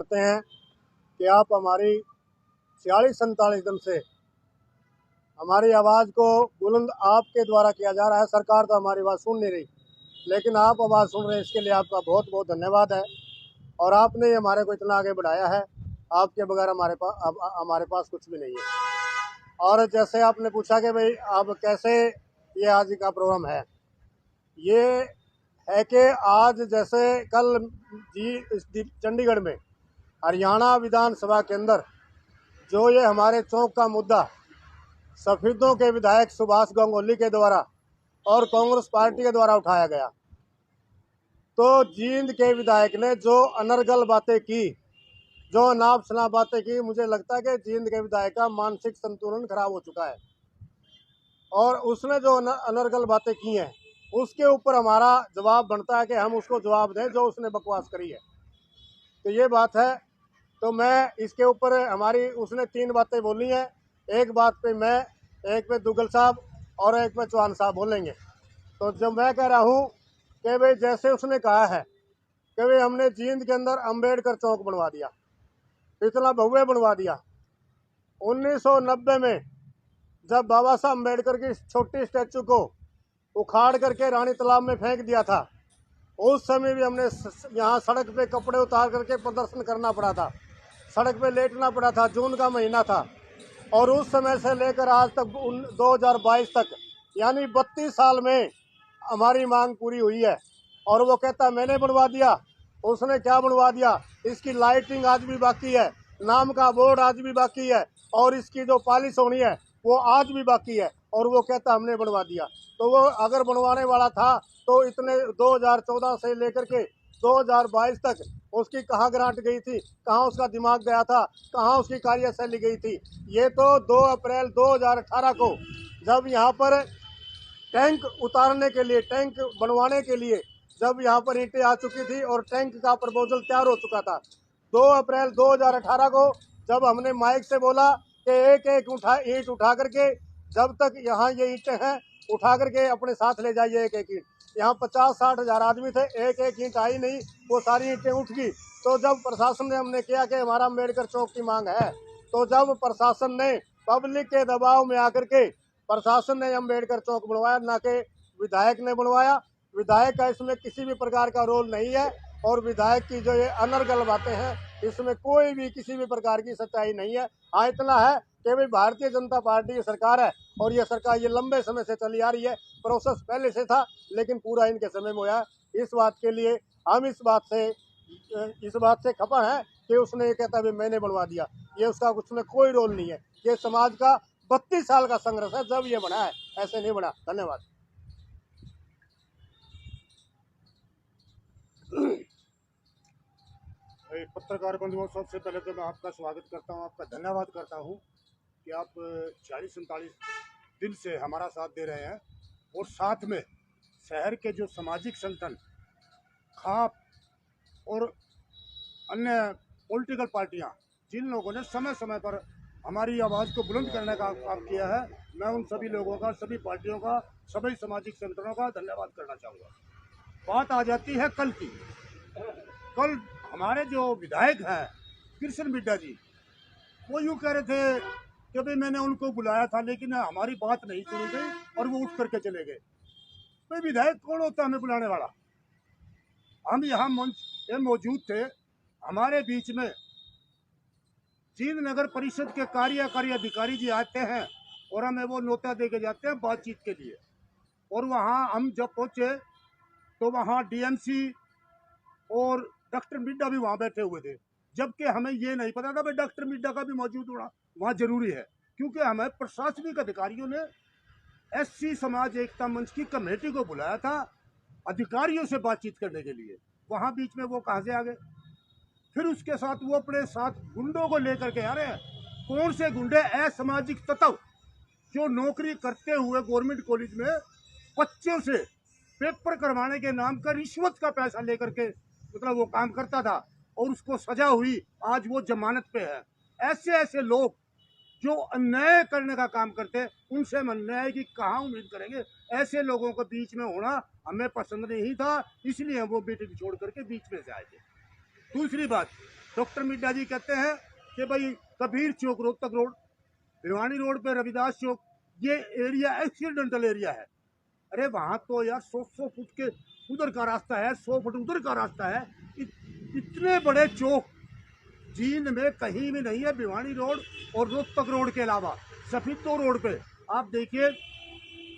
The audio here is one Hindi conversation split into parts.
करते हैं कि आप हमारी 46-47 दिन से हमारी आवाज़ को बुलंद आपके द्वारा किया जा रहा है। सरकार तो हमारी बात सुन नहीं रही, लेकिन आप आवाज़ सुन रहे हैं, इसके लिए आपका बहुत बहुत धन्यवाद है। और आपने ही हमारे को इतना आगे बढ़ाया है, आपके बगैर हमारे पास कुछ भी नहीं है। और जैसे आपने पूछा कि भाई अब कैसे ये आज का प्रोग्राम है, ये है कि आज जैसे कल जी चंडीगढ़ में हरियाणा विधानसभा के अंदर जो ये हमारे चौक का मुद्दा सफेदों के विधायक सुभाष गंगोली के द्वारा और कांग्रेस पार्टी के द्वारा उठाया गया, तो जींद के विधायक ने जो अनर्गल बातें की, जो अनाप शनाप बातें की, मुझे लगता है कि जींद के विधायक का मानसिक संतुलन खराब हो चुका है। और उसने जो अनर्गल बातें की हैं उसके ऊपर हमारा जवाब बनता है कि हम उसको जवाब दें जो उसने बकवास करी है। तो ये बात है। तो मैं इसके ऊपर उसने 3 बातें बोली हैं, एक बात पे मैं, एक पे दुग्गल साहब और एक पे चौहान साहब बोलेंगे। तो जब मैं कह रहा हूँ कि भाई जैसे उसने कहा है कि भाई हमने जींद के अंदर अंबेडकर चौक बनवा दिया, इतना भव्य बनवा दिया। 1990 में जब बाबा साहब अम्बेडकर की छोटी स्टैचू को उखाड़ करके रानी तालाब में फेंक दिया था, उस समय भी हमने यहाँ सड़क पे कपड़े उतार करके प्रदर्शन करना पड़ा था, सड़क पे लेटना पड़ा था। जून का महीना था और उस समय से लेकर आज तक 2022 तक यानी 32 साल में हमारी मांग पूरी हुई है। और वो कहता मैंने बनवा दिया, उसने क्या बनवा दिया? इसकी लाइटिंग आज भी बाकी है, नाम का बोर्ड आज भी बाकी है, और इसकी जो पॉलिश होनी है वो आज भी बाकी है, और वो कहता हमने बनवा दिया। तो वो अगर बनवाने वाला था तो इतने 2014 से लेकर के 2022 तक उसकी कहाँ ग्रांट गई थी, कहाँ उसका दिमाग गया था, कहाँ उसकी कार्यशैली गई थी? ये तो 2 अप्रैल 2018 को जब यहाँ पर टैंक उतारने के लिए, टैंक बनवाने के लिए जब यहाँ पर ईंटें आ चुकी थी और टैंक का प्रपोजल तैयार हो चुका था, 2 अप्रैल 2018 को जब हमने माइक से बोला कि एक ईंट उठा करके, जब तक यहाँ ये ईंटें हैं उठा करके अपने साथ ले जाइए एक ईंट। यहाँ 50-60 हज़ार आदमी थे, एक ईंट आई नहीं, वो सारी ईंटें उठ गई। तो जब प्रशासन ने हमने किया कि हमारा अम्बेडकर चौक की मांग है, तो जब प्रशासन ने पब्लिक के दबाव में आकर के प्रशासन ने अम्बेडकर चौक बनवाया, ना कि विधायक ने बनवाया। विधायक का इसमें किसी भी प्रकार का रोल नहीं है, और विधायक की जो ये अनर्गल बातें हैं इसमें कोई भी किसी भी प्रकार की सच्चाई नहीं है। हाँ इतना है कि भाई भारतीय जनता पार्टी की सरकार है और ये सरकार ये लंबे समय से चली आ रही है, प्रोसेस पहले से था लेकिन पूरा इनके समय में हुआ। इस बात के लिए हम इस बात से खफा है कि उसने ये कहता है मैंने बनवा दिया, ये उसका उसमें कोई रोल नहीं है। ये समाज का 32 साल का संघर्ष है, जब ये बना है, ऐसे नहीं बना। धन्यवाद। पत्रकार बंधुओं, सबसे पहले तो मैं आपका स्वागत करता हूं, आपका धन्यवाद करता हूं कि आप 40-47 दिन से हमारा साथ दे रहे हैं। और साथ में शहर के जो सामाजिक संगठन, खाप और अन्य पॉलिटिकल पार्टियां, जिन लोगों ने समय समय पर हमारी आवाज़ को बुलंद करने का काम किया है, मैं उन सभी लोगों का, सभी पार्टियों का, सभी सामाजिक संगठनों का धन्यवाद करना चाहूँगा। बात आ जाती है कल की। कल हमारे जो विधायक हैं कृष्ण मिड्डा जी, वो यूँ कह रहे थे कि भाई मैंने उनको बुलाया था लेकिन हमारी बात नहीं सुनी गई और वो उठ करके चले गए। भाई विधायक कौन होता है हमें बुलाने वाला? हम यहाँ मंच पे मौजूद थे, हमारे बीच में जींद नगर परिषद के कार्यकारी अधिकारी जी आते हैं और हमें वो न्योता दे के जाते हैं बातचीत के लिए। और वहाँ हम जब पहुँचे तो वहाँ डीएमसी और डॉक्टर मिड्डा भी वहाँ बैठे हुए थे, जबकि हमें ये नहीं पता था भाई डॉक्टर मिड्डा का भी मौजूद होना वहाँ जरूरी है, क्योंकि हमें प्रशासनिक अधिकारियों ने एससी समाज एकता मंच की कमेटी को बुलाया था अधिकारियों से बातचीत करने के लिए। वहाँ बीच में वो कहाँ से आ गए? फिर उसके साथ वो अपने साथ गुंडों को लेकर के आ रहे हैं। कौन से गुंडे? असामाजिक तत्व जो नौकरी करते हुए गवर्नमेंट कॉलेज में बच्चों से पेपर करवाने के नाम का रिश्वत का पैसा लेकर के मतलब वो काम करता था और उसको सजा हुई, आज वो जमानत पे है। ऐसे ऐसे लोग जो अन्याय करने का काम करते हैं, उनसे हम अन्याय की कहाँ उम्मीद करेंगे? ऐसे लोगों को बीच में होना हमें पसंद नहीं था, इसलिए हम वो मीटिंग छोड़ करके बीच में से आए थे। दूसरी बात, डॉक्टर मिड्डा जी कहते हैं कि भाई कबीर चौक रोहतक रोड, भिवानी रोड पे रविदास चौक, ये एरिया एक्सीडेंटल एरिया है। अरे वहां तो यार 100 फुट के उधर का रास्ता है, 100 फुट उधर का रास्ता है। इतने बड़े चौक जींद में कहीं भी नहीं है, भिवानी रोड और रोहतक रोड के अलावा सफीदो रोड पे आप देखिए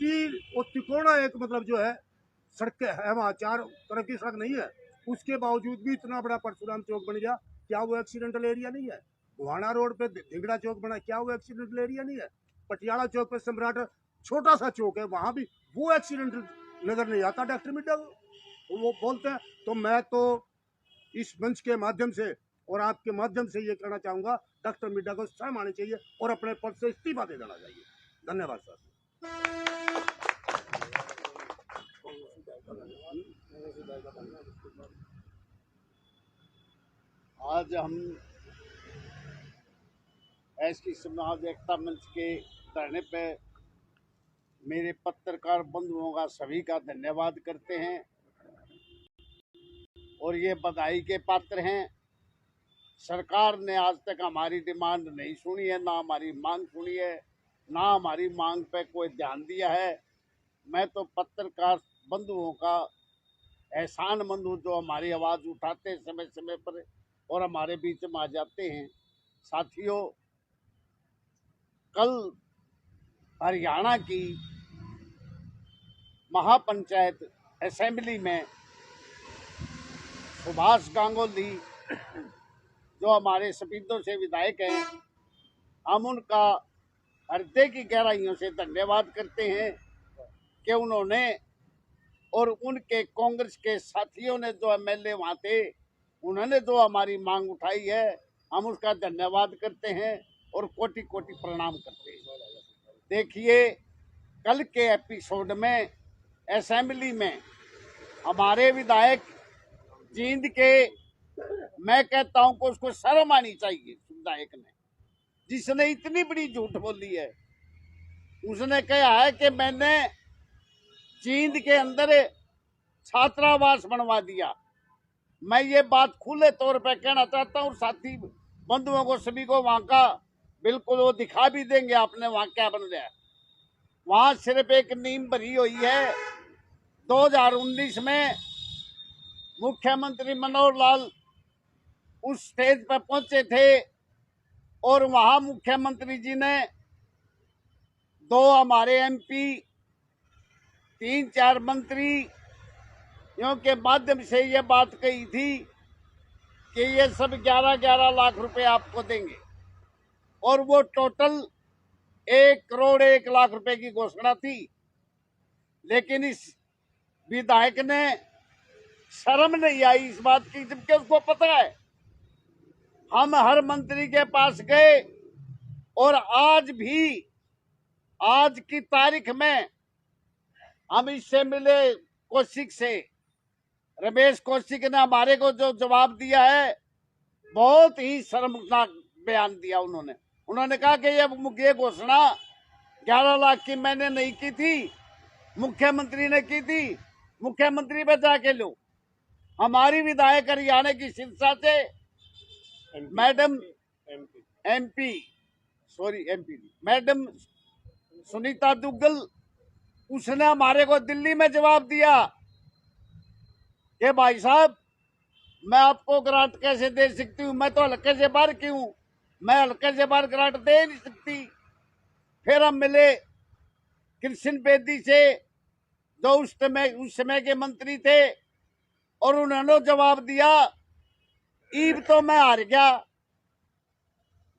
तीन और तिकोना एक मतलब जो है सड़कें है, वहाँ 4 तरफ की सड़क नहीं है, उसके बावजूद भी इतना बड़ा परशुराम चौक बन गया। क्या वो एक्सीडेंटल एरिया नहीं है? गुहाना रोड पे धिंगड़ा चौक बना, क्या वो एक्सीडेंटल एरिया नहीं है? पटियाला चौक पे सम्राट छोटा सा चौक है, वहां भी वो एक्सीडेंटल नजर नहीं आता डॉक्टर मिड्डा वो बोलते हैं। तो मैं तो इस मंच के माध्यम से और आपके माध्यम से ये कहना चाहूंगा, डॉक्टर मिड्डा को शर्म आनी चाहिए और अपने पद से इस्तीफा दे देना चाहिए। धन्यवाद सर। आज हम एसटी समाज एकता मंच के धरने पे मेरे पत्रकार बंधुओं का सभी का धन्यवाद करते हैं और ये बधाई के पात्र हैं। सरकार ने आज तक हमारी डिमांड नहीं सुनी है, ना हमारी मांग सुनी है, ना हमारी मांग पे कोई ध्यान दिया है। मैं तो पत्रकार बंधुओं का एहसानमंद हूँ जो हमारी आवाज़ उठाते समय समय पर और हमारे बीच में आ जाते हैं। साथियों, कल हरियाणा की महापंचायत असेंबली में सुभाष गांगुली जो हमारे सफीदों से विधायक हैं, हम उनका हृदय की गहराइयों से धन्यवाद करते हैं कि उन्होंने और उनके कांग्रेस के साथियों ने जो एमएलए वहाँ थे, उन्होंने जो हमारी मांग उठाई है, हम उसका धन्यवाद करते हैं और कोटि कोटि प्रणाम करते हैं। देखिए, कल के एपिसोड में असेंबली में हमारे विधायक जींद के, मैं कहता हूं कि उसको शर्म आनी चाहिए विधायक ने, जिसने इतनी बड़ी झूठ बोली है। उसने कहा है कि मैंने जींद के अंदर छात्रावास बनवा दिया। मैं ये बात खुले तौर पे कहना चाहता हूँ, साथी बंधुओं को सभी को वहां का बिल्कुल वो दिखा भी देंगे आपने वहां क्या बन रहा है। वहां सिर्फ एक नींव भरी हुई है। 2019 में मुख्यमंत्री मनोहर लाल उस स्टेज पर पहुंचे थे और वहां मुख्यमंत्री जी ने 2 हमारे एमपी, 3-4 मंत्री के माध्यम से ये बात कही थी कि ये सब 11-11 लाख रुपए आपको देंगे और वो टोटल 1 करोड़ 1 लाख रुपए की घोषणा थी। लेकिन इस विधायक ने शर्म नहीं आई इस बात की, जबकि उसको पता है। हम हर मंत्री के पास गए और आज भी, आज की तारीख में हम इससे मिले कौशिक से, रमेश कौशिक ने हमारे को जो जवाब दिया है, बहुत ही शर्मनाक बयान दिया उन्होंने कहा कि ये घोषणा 11 लाख की मैंने नहीं की थी, मुख्यमंत्री ने की थी। मुख्यमंत्री पे जाके लो। हमारी विधायक हरियाणा की शिक्षा से madam MP madam Sunita Duggal, उसने हमारे को दिल्ली में जवाब दिया कि भाई साहब, मैं आपको ग्रांट कैसे दे सकती हूँ, मैं तो हल्के से बाहर की हूँ, मैं हल्के से बाहर ग्रांट दे नहीं सकती। फिर हम मिले कृष्ण बेदी से जो उस समय के मंत्री थे और उन्होंने जवाब दिया, ईब तो मैं हार गया।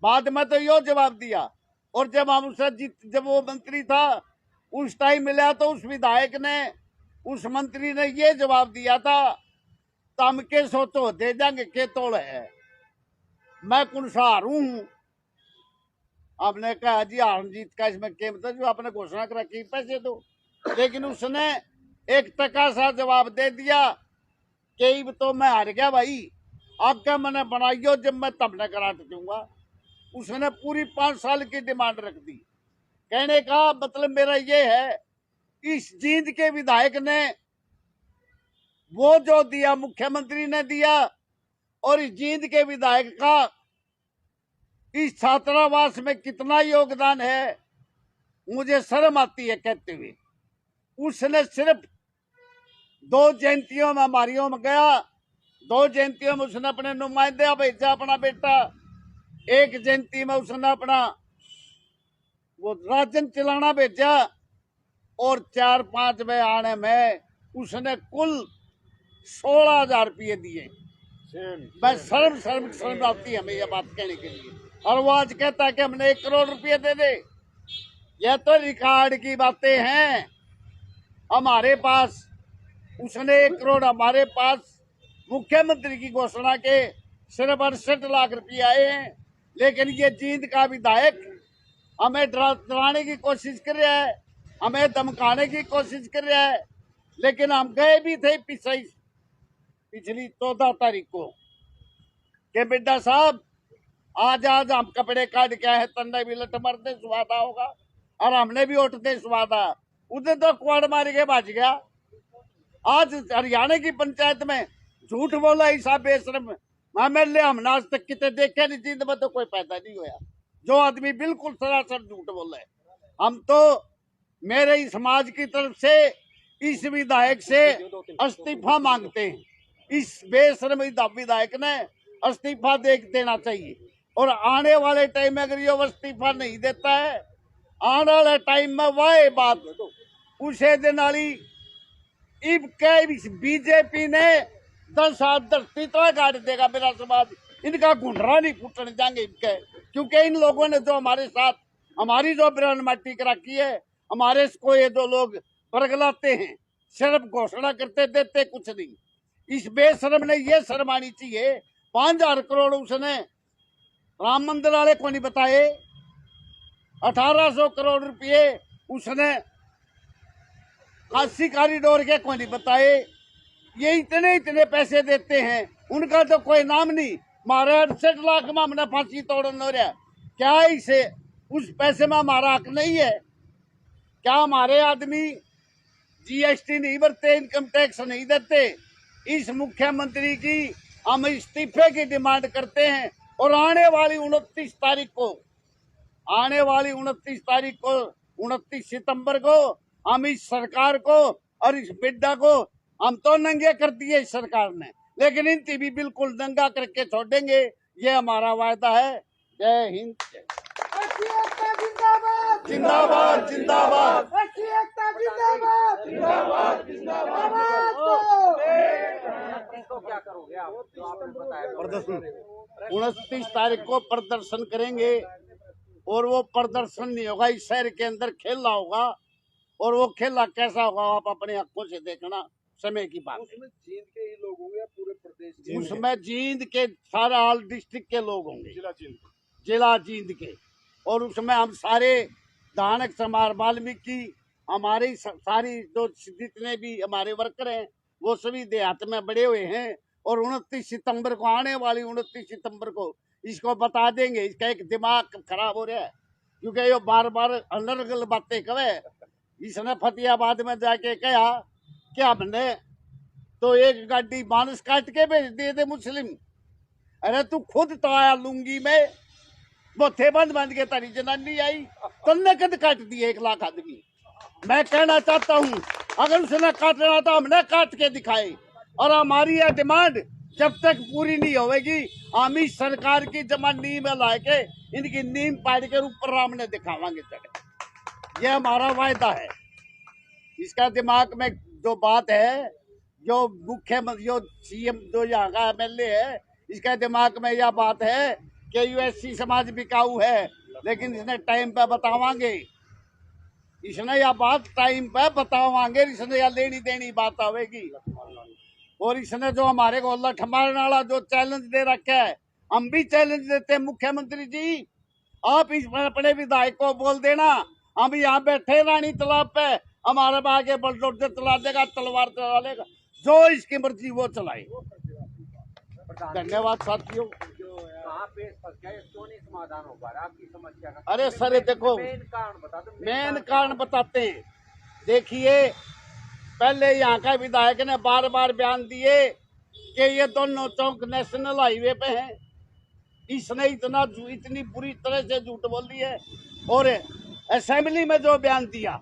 बाद में तो यो जवाब दिया। और जब हम उससे जब वो मंत्री था उस टाइम मिला तो उस विधायक ने, उस मंत्री ने ये जवाब दिया था, तम के सोचो दे जाएंगे के तोड़ है, मैं कौन सा हारू हूं। आपने कहा जी हार जीत का इसमें क्या मतलब, जो आपने घोषणा कर रखी पैसे दो। लेकिन उसने 1% सा जवाब दे दिया कि तो मैं हार गया भाई, आपका मैंने बनाइयो जब मैं तब न कराट दूंगा। उसने पूरी 5 साल की डिमांड रख दी। कहने का मतलब मेरा ये है, इस जींद के विधायक ने वो जो दिया, मुख्यमंत्री ने दिया, और इस जींद के विधायक का इस छात्रावास में कितना योगदान है मुझे शर्म आती है कहते हुए। उसने सिर्फ 2 जयंतियों में हमारियों में गया, 2 जयंतियों में उसने अपने नुमाइंदे भेजा अपना बेटा, 1 जयंती में उसने अपना वो राजन चलाना भेजा, और 4-5 में आने में उसने कुल 16,000 रुपये दिए। मैं शर्म आती है हमें यह बात कहने के लिए। और वो आज कहता है कि हमने 1 करोड़ रुपये दे दे। यह तो रिकॉर्ड की बातें हैं। हमारे पास उसने 1 करोड़, हमारे पास मुख्यमंत्री की घोषणा के सिर्फ 68 लाख रुपये आए हैं। लेकिन ये जींद का विधायक हमें डराने की कोशिश कर रहा है, हमें धमकाने की कोशिश कर रहा है। लेकिन हम गए भी थे पिछली 14 तारीख को कि बेटा साहब आज हम कपड़े काट के आए, तन्ने भी लट मरते स्वादा होगा, और हमने भी उठते स्वादा। उधर तो क्वाड मार के भाज गया। आज हरियाणा की पंचायत में झूठ बोला ऐसा बेशरम एमएलए हमने आज तक कितने देखे नहीं, जींद में तो कोई पैदा नहीं हुआ जो आदमी बिल्कुल सरासर झूठ बोला है। हम तो मेरे ही समाज की तरफ से इस विधायक से इस्तीफा मांगते हैं। इस बेशरम विधायक ने इस्तीफा देना चाहिए। और आने वाले टाइम में अगर ये इस्तीफा नहीं देता है, आने वाले टाइम में वह बात उसे दिन वाली बीजेपी ने 10 हाथ धरती तो गाड़ देगा मेरा समाज। इनका गुंडरा नहीं फूटने जाएंगे इनके, क्योंकि इन लोगों ने जो हमारे साथ हमारी जो बिरान माटी कर रखी है, हमारे को ये जो लोग परगलाते हैं, सिर्फ घोषणा करते देते कुछ नहीं। इस बेशरम ने ये शर्म आनी चाहिए। 5,000 करोड़ उसने राम मंदिर वाले को नहीं बताए, 1800 करोड़ रुपये उसने काशी कॉरिडोर के को नहीं बताए। ये इतने पैसे देते हैं, उनका तो कोई नाम नहीं। हमारे 68 लाख में हमने फांसी तोड़ना हो रहा। क्या इसे उस पैसे में हमारा हक नहीं है? क्या हमारे आदमी जीएसटी नहीं भरते, इनकम टैक्स नहीं देते? इस मुख्यमंत्री की हम इस्तीफे की डिमांड करते हैं। और आने वाली 29 सितंबर को हम इस सरकार को और इस बिड्डा को हम तो नंगे कर दिए इस सरकार ने, लेकिन इनकी भी बिल्कुल नंगा करके छोड़ेंगे, ये हमारा वायदा है। जय हिंद। जिंदाबाद जिंदाबाद क्या करोगे आप जो आपने बताया? प्रदर्शन 29 तारीख को प्रदर्शन करेंगे, और वो प्रदर्शन नहीं होगा, इस शहर के अंदर खेला होगा। और वो खेला कैसा होगा आप अपनी आंखों से देखना, समय की बात। उसमें जींद के ही लोग होंगे या पूरे प्रदेश? उसमें जींद के सारा ऑल डिस्ट्रिक्ट के लोग होंगे, जिला जींद के। और उसमें हम सारे धानक समार वाल्मीकि हमारे सारी जो जितने भी हमारे वर्कर हैं वो सभी देहात में बड़े हुए हैं। और 29 सितंबर को आने वाली 29 सितंबर को इसको बता देंगे। इसका एक दिमाग खराब हो रहा है, क्योंकि ये बार बार अनर्गल बातें कहे। इसने फतेहाबाद में जाके कहा कि हमने तो एक गाड़ी मानस काट के भेज दिए थे मुस्लिम। अरे तू खुद तो आया लुंगी में, बोथे बंद के तारी जनानी आई, तन्ने कद काट दिए 1 लाख आदमी। मैं कहना चाहता हूँ अगर उसने काटना तो हमने काट के दिखाए। और हमारी यह डिमांड जब तक पूरी नहीं होगी, हम इस सरकार की जमा नींव में ला के इनकी नींव पाड़ के ऊपर रामने दिखावांगे चढ़े। यह हमारा वायदा है। इसका दिमाग में जो बात है, जो मुख्यमंत्री जो सीएम जो यहाँ का एमएलए है, इसका दिमाग में यह बात है कि यूएससी समाज बिकाऊ है। लेकिन इसने टाइम पे बतावांगे, इसने यह बात टाइम पे बतावांगे, इसने यह लेनी देनी बात आवेगी। और इसने जो हमारे को लठ मारने वाला जो चैलेंज दे रखा है, हम भी चैलेंज देते हैं। मुख्यमंत्री जी आप इस अपने विधायक को बोल देना, हम यहाँ बैठे रानी तालाब पे, हमारे आगे बुलडोजर चला देगा, तलवार चला लेगा, जो इसकी मर्जी वो चलाए। धन्यवाद साथियों। कहाँ पे फंस गया, क्यों नहीं समाधान हो पा रहा आपकी समस्या का? अरे सर देखो, मेन कारण बता दो। मेन कारण बताते हैं। देखिए, पहले यहाँ का विधायक ने बार बार बयान दिए कि ये दोनों चौक नेशनल हाईवे पे हैं। इसने इतनी बुरी तरह से झूठ बोली है। और असेंबली में जो बयान दिया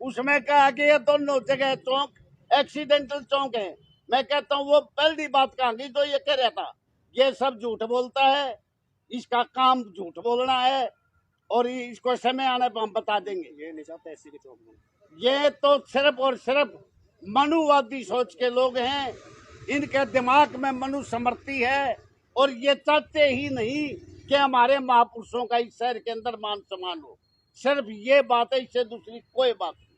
उसमें कहा कि ये दोनों जगह चौक एक्सीडेंटल चौक है। मैं कहता हूँ वो पहली बात कहांगी जो ये कह रहा था। ये सब झूठ बोलता है, इसका काम झूठ बोलना है और इसको समय आने पर हम बता देंगे। ये नहीं चाहते ऐसी के चौक में, ये तो सिर्फ और सिर्फ मनुवादी सोच के लोग हैं। इनके दिमाग में मनुस्मृति है और ये चाहते ही नहीं कि हमारे महापुरुषों का इस शहर के अंदर मान सम्मान हो। सिर्फ ये बात है, इससे दूसरी कोई बात नहीं।